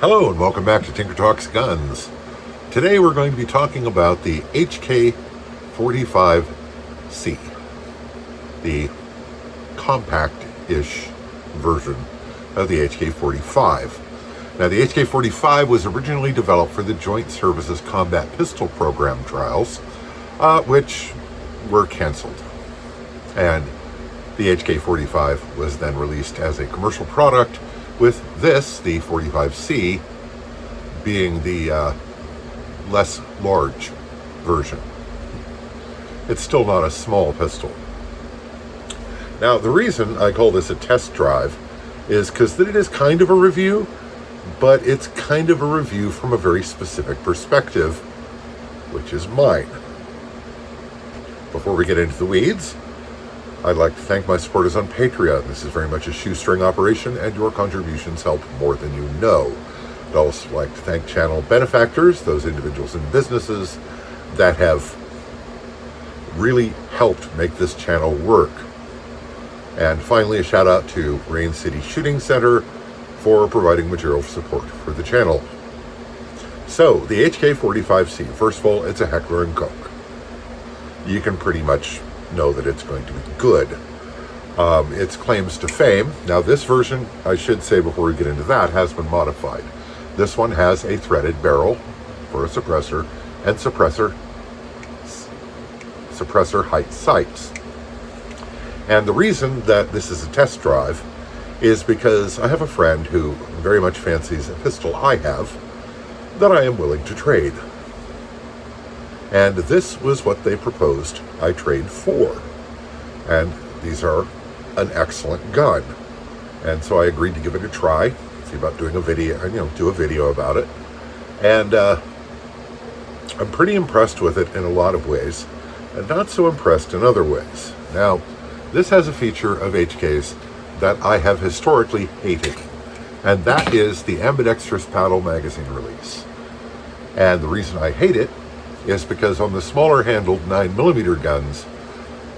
Hello and welcome back to Tinker Talks Guns. Today we're going to be talking about the HK45C, the compact-ish version of the HK45. Now the HK45 was originally developed for the Joint Services Combat Pistol Program trials, which were canceled. And the HK45 was then released as a commercial product, with this, the 45C, being the less large version. It's still not a small pistol. Now, the reason I call this a test drive is because it is kind of a review, but it's kind of a review from a very specific perspective, which is mine. Before we get into the weeds, I'd like to thank my supporters on Patreon. This is very much a shoestring operation, and your contributions help more than you know. I'd also like to thank channel benefactors, those individuals and businesses that have really helped make this channel work. And finally, a shout out to Rain City Shooting Center for providing material support for the channel. So, the HK45C, first of all, it's a Heckler & Koch. You can pretty much know that it's going to be good. Its claims to fame, now this version, I should say before we get into that, has been modified. This one has a threaded barrel for a suppressor and suppressor height sights. And the reason that this is a test drive is because I have a friend who very much fancies a pistol I have that I am willing to trade. And this was what they proposed I trade for. And these are an excellent gun. And so I agreed to give it a try, see about doing a video, do a video about it. And I'm pretty impressed with it in a lot of ways, and not so impressed in other ways. Now, this has a feature of HK's that I have historically hated, and that is the ambidextrous paddle magazine release. And the reason I hate it is because on the smaller handled 9mm guns,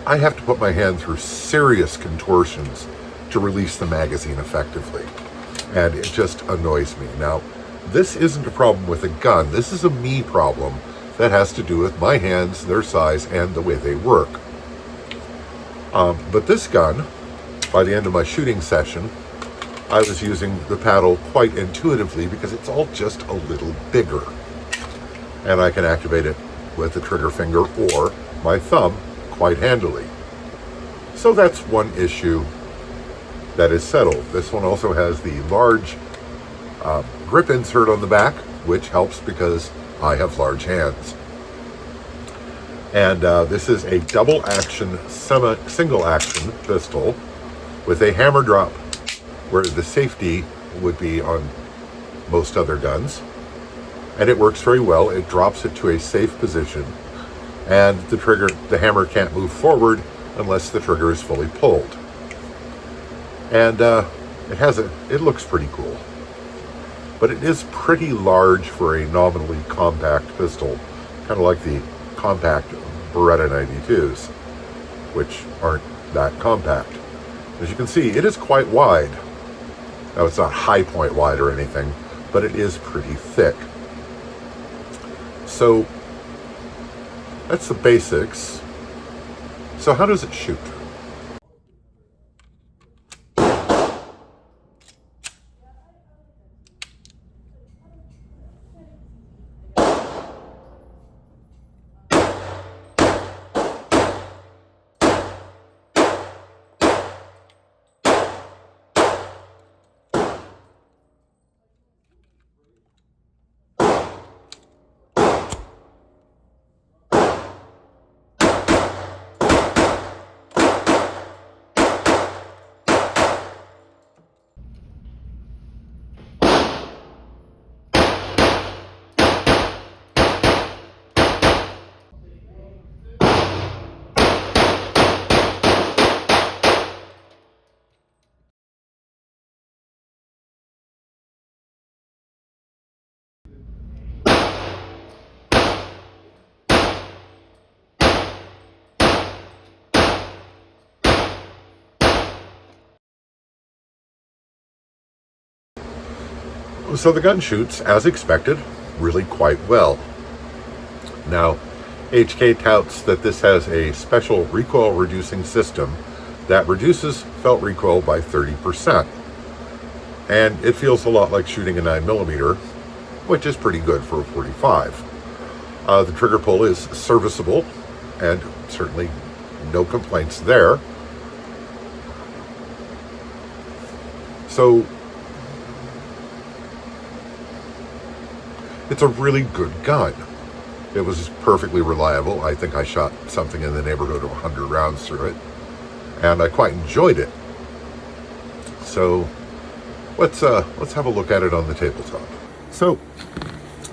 I have to put my hand through serious contortions to release the magazine effectively. And it just annoys me. Now, this isn't a problem with a gun. This is a me problem that has to do with my hands, their size, and the way they work. But this gun, by the end of my shooting session, I was using the paddle quite intuitively because it's all just a little bigger. And I can activate it with the trigger finger or my thumb quite handily. So that's one issue that is settled. This one also has the large grip insert on the back, which helps because I have large hands. And this is a double action, single action pistol with a hammer drop, where the safety would be on most other guns. And it works very well. It drops it to a safe position, and the hammer can't move forward unless the trigger is fully pulled. And it looks pretty cool, but it is pretty large for a nominally compact pistol, kind of like the compact Beretta 92s, which aren't that compact. As you can see, it is quite wide. Now, it's not high point wide or anything, but it is pretty thick. So that's the basics. So how does it shoot? So the gun shoots, as expected, really quite well. Now, HK touts that this has a special recoil reducing system that reduces felt recoil by 30%. And it feels a lot like shooting a 9mm, which is pretty good for a 45. The trigger pull is serviceable, and certainly no complaints there. So it's a really good gun. It was perfectly reliable. I think I shot something in the neighborhood of 100 rounds through it, and I quite enjoyed it. So let's have a look at it on the tabletop. So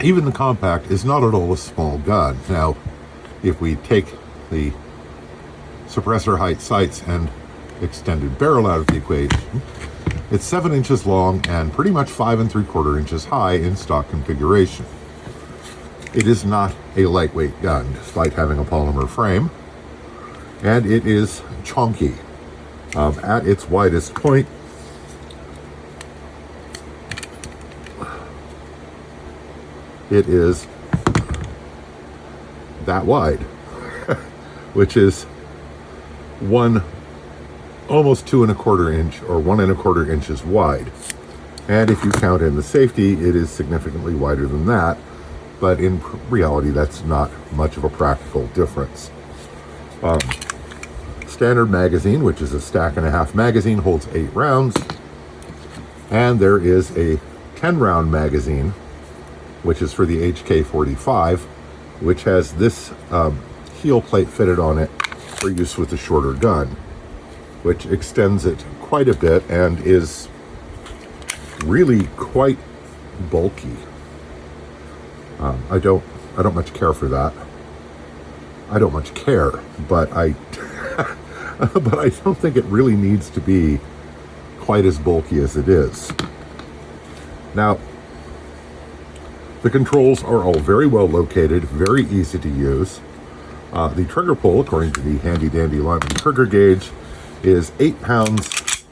even the compact is not at all a small gun. Now, if we take the suppressor height sights and extended barrel out of the equation, it's 7 inches long and pretty much 5 3/4 inches high in stock configuration. It is not a lightweight gun, despite having a polymer frame, and it is chunky. At its widest point, it is that wide, which is almost 2 1/4 inch or 1 1/4 inches wide. And if you count in the safety, it is significantly wider than that. But in reality, that's not much of a practical difference. Standard magazine, which is a 1.5 magazine, holds 8 rounds. And there is a 10-round magazine, which is for the HK45, which has this heel plate fitted on it for use with a shorter gun, which extends it quite a bit and is really quite bulky. I don't much care for that. I don't much care, but I don't think it really needs to be quite as bulky as it is. Now, the controls are all very well located, very easy to use. The trigger pull, according to the handy dandy Lyman trigger gauge, is 8 pounds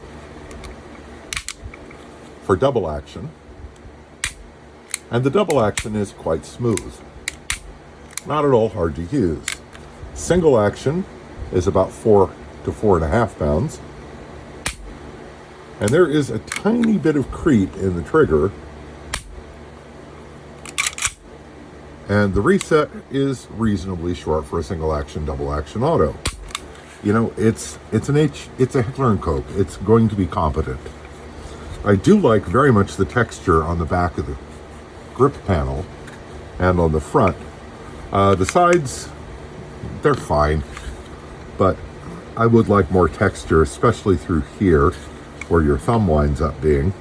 for double action. And the double action is quite smooth. Not at all hard to use. Single action is about 4 to 4.5 pounds. And there is a tiny bit of creep in the trigger. And the reset is reasonably short for a single action, double action auto. You know, it's a Heckler & Koch. It's going to be competent. I do like very much the texture on the back of the grip panel and on the front. The sides, they're fine, but I would like more texture, especially through here where your thumb winds up being,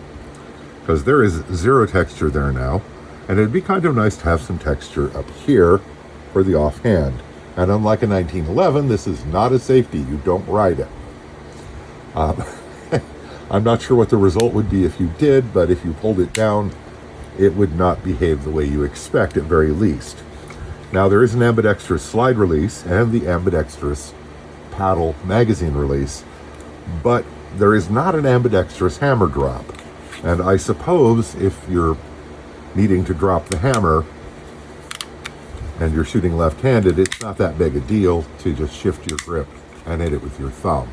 because there is zero texture there now, and it'd be kind of nice to have some texture up here for the offhand. And unlike a 1911, this is not a safety. You don't ride it. I'm not sure what the result would be if you did, but if you pulled it down, it would not behave the way you expect at very least. Now, there is an ambidextrous slide release and the ambidextrous paddle magazine release, but there is not an ambidextrous hammer drop. And I suppose if you're needing to drop the hammer and you're shooting left-handed, it's not that big a deal to just shift your grip and hit it with your thumb.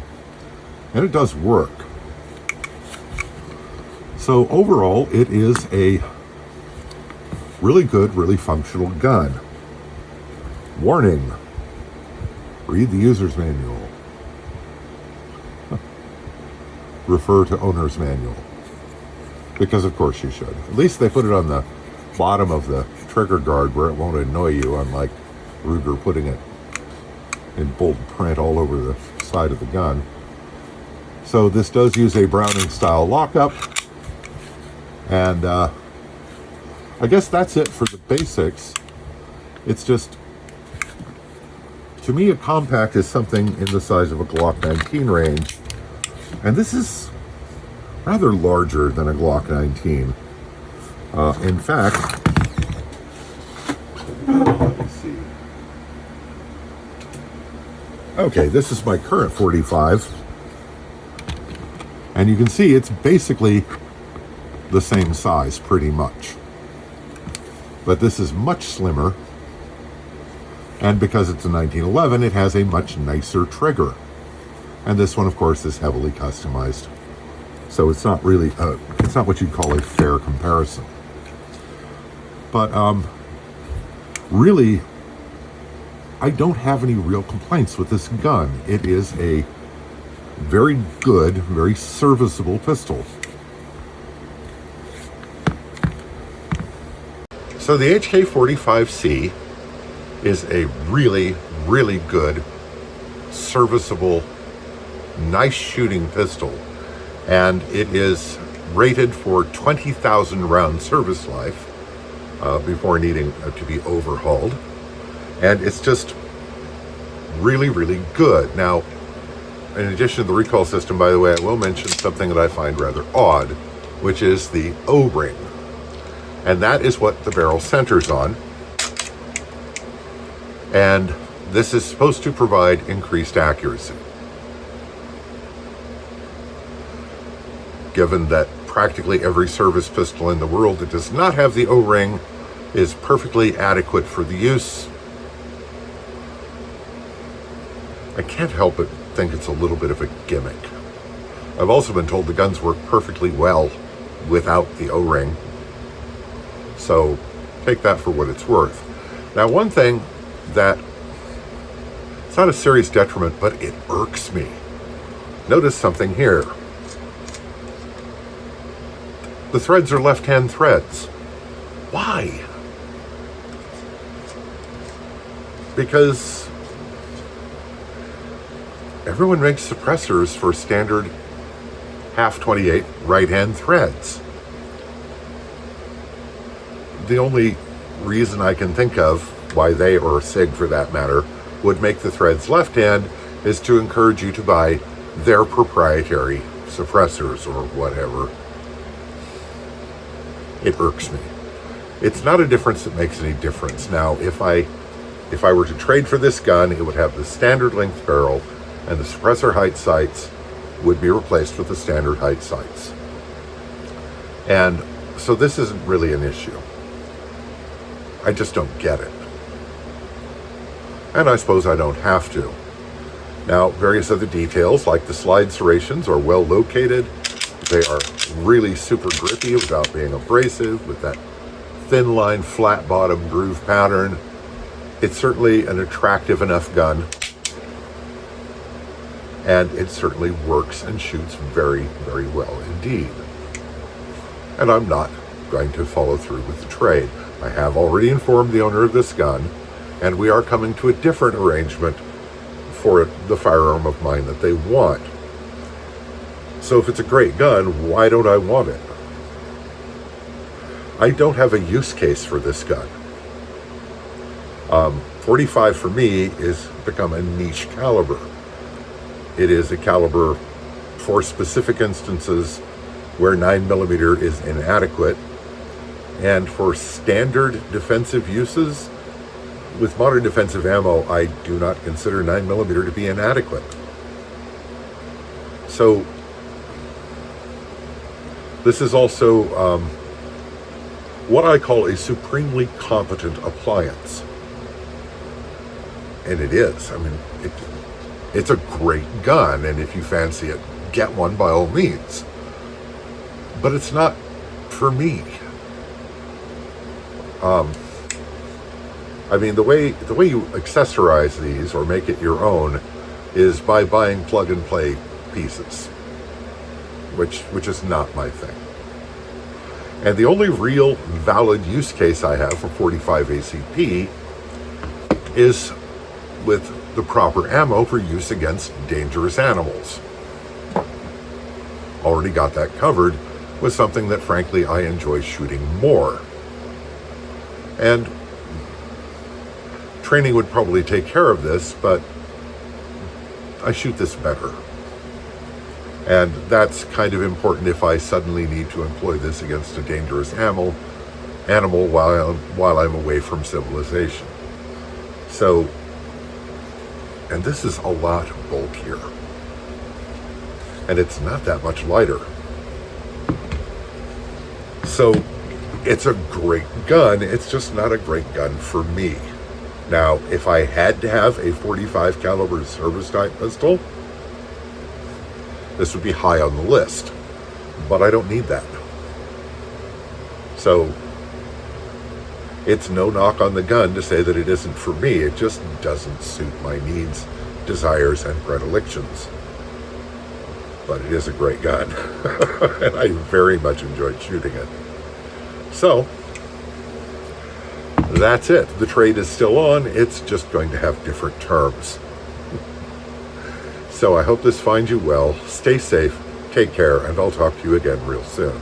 And it does work. So overall, it is a really good, really functional gun. Warning, read the user's manual. Refer to owner's manual. Because of course you should. At least they put it on the bottom of the trigger guard where it won't annoy you, unlike Ruger putting it in bold print all over the side of the gun. So this does use a Browning style lockup. And I guess that's it for the basics. It's just, to me, a compact is something in the size of a Glock 19 range. And this is rather larger than a Glock 19. In fact, let me see. Okay, this is my current 45. And you can see it's basically the same size pretty much. But this is much slimmer, and because it's a 1911, it has a much nicer trigger. And this one, of course, is heavily customized. So it's not really, it's not what you'd call a fair comparison. But really, I don't have any real complaints with this gun. It is a very good, very serviceable pistol. So the HK45C is a really, really good, serviceable, nice shooting pistol. And it is rated for 20,000 round service life before needing to be overhauled. And it's just really, really good. Now, in addition to the recoil system, by the way, I will mention something that I find rather odd, which is the O-ring. And that is what the barrel centers on. And this is supposed to provide increased accuracy. Given that practically every service pistol in the world that does not have the O-ring is perfectly adequate for the use, I can't help but think it's a little bit of a gimmick. I've also been told the guns work perfectly well without the O-ring. So take that for what it's worth. Now, one thing that, it's not a serious detriment, but it irks me. Notice something here. The threads are left-hand threads. Why? Because everyone makes suppressors for standard half 28 right-hand threads. The only reason I can think of why they, or SIG for that matter, would make the threads left-hand is to encourage you to buy their proprietary suppressors or whatever. It irks me. It's not a difference that makes any difference. Now, if I were to trade for this gun, it would have the standard length barrel, and the suppressor height sights would be replaced with the standard height sights. And so this isn't really an issue. I just don't get it. And I suppose I don't have to. Now, various other details like the slide serrations are well located. They are really super grippy without being abrasive, with that thin line, flat bottom groove pattern. It's certainly an attractive enough gun. And it certainly works and shoots very, very well indeed. And I'm not going to follow through with the trade. I have already informed the owner of this gun, and we are coming to a different arrangement for the firearm of mine that they want. So if it's a great gun, why don't I want it? I don't have a use case for this gun. 45 for me is become a niche caliber. It is a caliber for specific instances where 9mm is inadequate, and for standard defensive uses with modern defensive ammo, I do not consider 9mm to be inadequate. So this is also what I call a supremely competent appliance. And it is. I mean, it's a great gun, and if you fancy it, get one by all means. But it's not for me. I mean, the way you accessorize these or make it your own is by buying plug-and-play pieces, which is not my thing. And the only real valid use case I have for 45 ACP is with the proper ammo for use against dangerous animals. Already got that covered with something that frankly I enjoy shooting more. And training would probably take care of this, but I shoot this better. And that's kind of important if I suddenly need to employ this against a dangerous animal while I'm away from civilization. So, and this is a lot bulkier. And it's not that much lighter. So it's a great gun. It's just not a great gun for me. Now, if I had to have a 45 caliber service type pistol, this would be high on the list. But I don't need that. So it's no knock on the gun to say that it isn't for me. It just doesn't suit my needs, desires, and predilections. But it is a great gun. And I very much enjoyed shooting it. So that's it. The trade is still on. It's just going to have different terms. So I hope this finds you well. Stay safe, take care, and I'll talk to you again real soon.